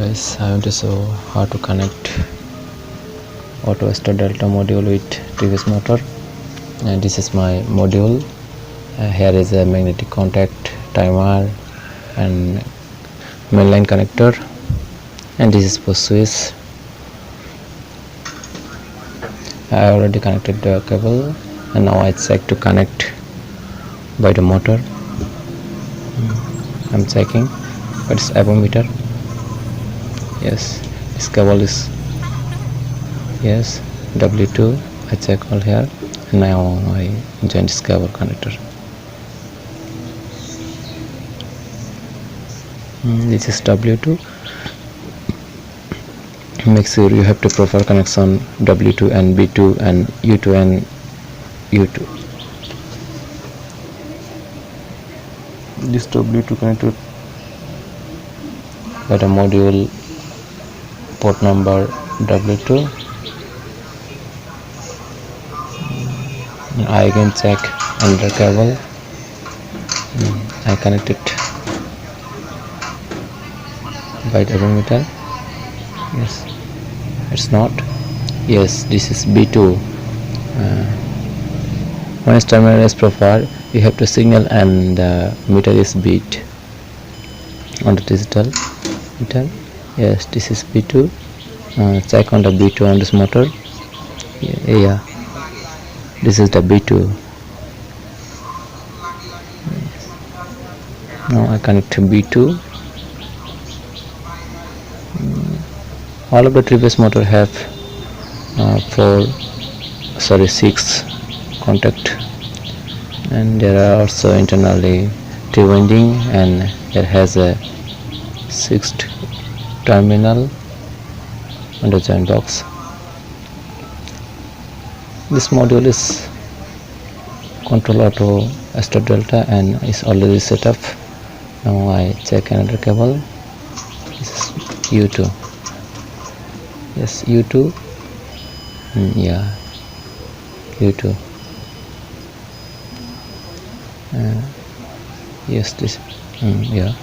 Guys, I want to show how to connect auto start delta module with TVS motor. And this is my module. Here is a magnetic contact, timer and mainline connector, and this is push switch. I already connected the cable, and now I check to connect by the motor. I'm checking, but it's ammeter. Yes, this cable is yes W2. I check all here, and now I join this cable connector. This is W2. Make sure you have to proper connection W2 and B2 and U2 and U2. This W2 connected by the module port number W2. I again check another cable. I connect it by the ammeter. Yes, it's not. Yes, this is B2. Once terminal is proper, you have to signal and the meter is beat on the digital meter. Yes, this is B2. Check on the B2 on this motor. Yeah, this is the B2. Now I connect to B2. All of the TVS motor have 6 contact, and there are also internally 3 winding, and there has a 6th terminal on the joint box. This module is control auto start delta and is already set up. Now I check another cable. This is U2. Yes, U2. Yeah, U2. Yes, this. Yeah.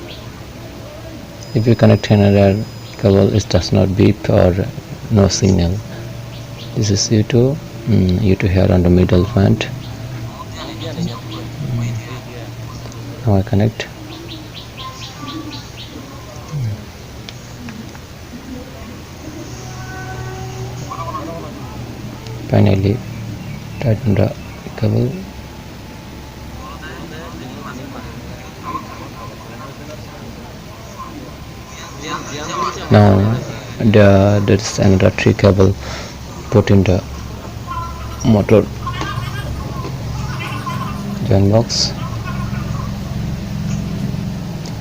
If you connect another cable, it does not beep or no signal. This is U2. U2 here on the middle point. Now I connect. Finally tighten the cable. Now there is another 3 cable put in the motor joint box.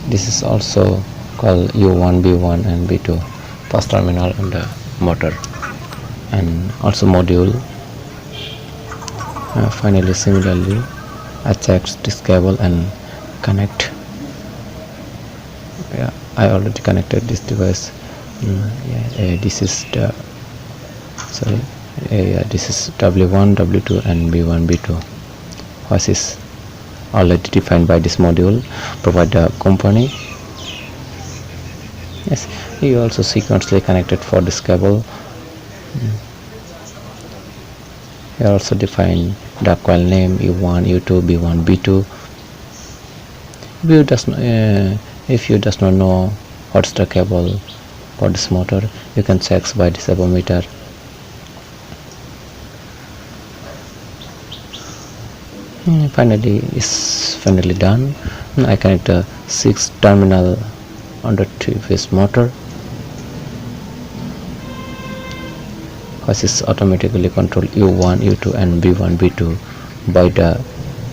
This is also called U1, B1 and B2, first terminal on the motor, and also module. Finally, similarly, I checked this cable and connect. Yeah, I already connected this device. This is the this is W1, W2 and B1, B2. What is already defined by this module, provide the company. Yes, you also sequentially connected for this cable. Here also define the coil name U1, U2, B1, B2. If you does not know what's the cable for this motor, you can check by this ammeter. Finally, is finally done. I connect a 6 terminal on the 3-phase motor, which is automatically control U1, U2 and B1, B2 by the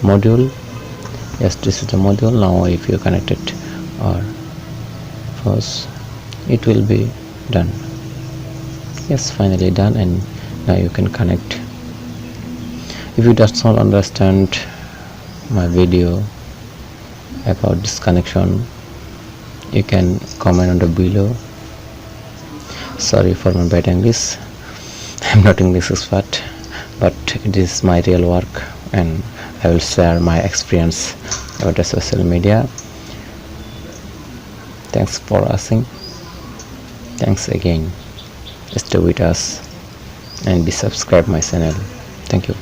module. Yes, this is the module. Now if you connect it or first, it will be done. Yes, finally done, and now you can connect. If you does not understand my video about this connection, you can comment on the below. Sorry for my bad English. I'm not English expert, but it is my real work, and I will share my experience about the social media. Thanks for watching. Thanks again. Stay with us and be subscribe my channel. Thank you.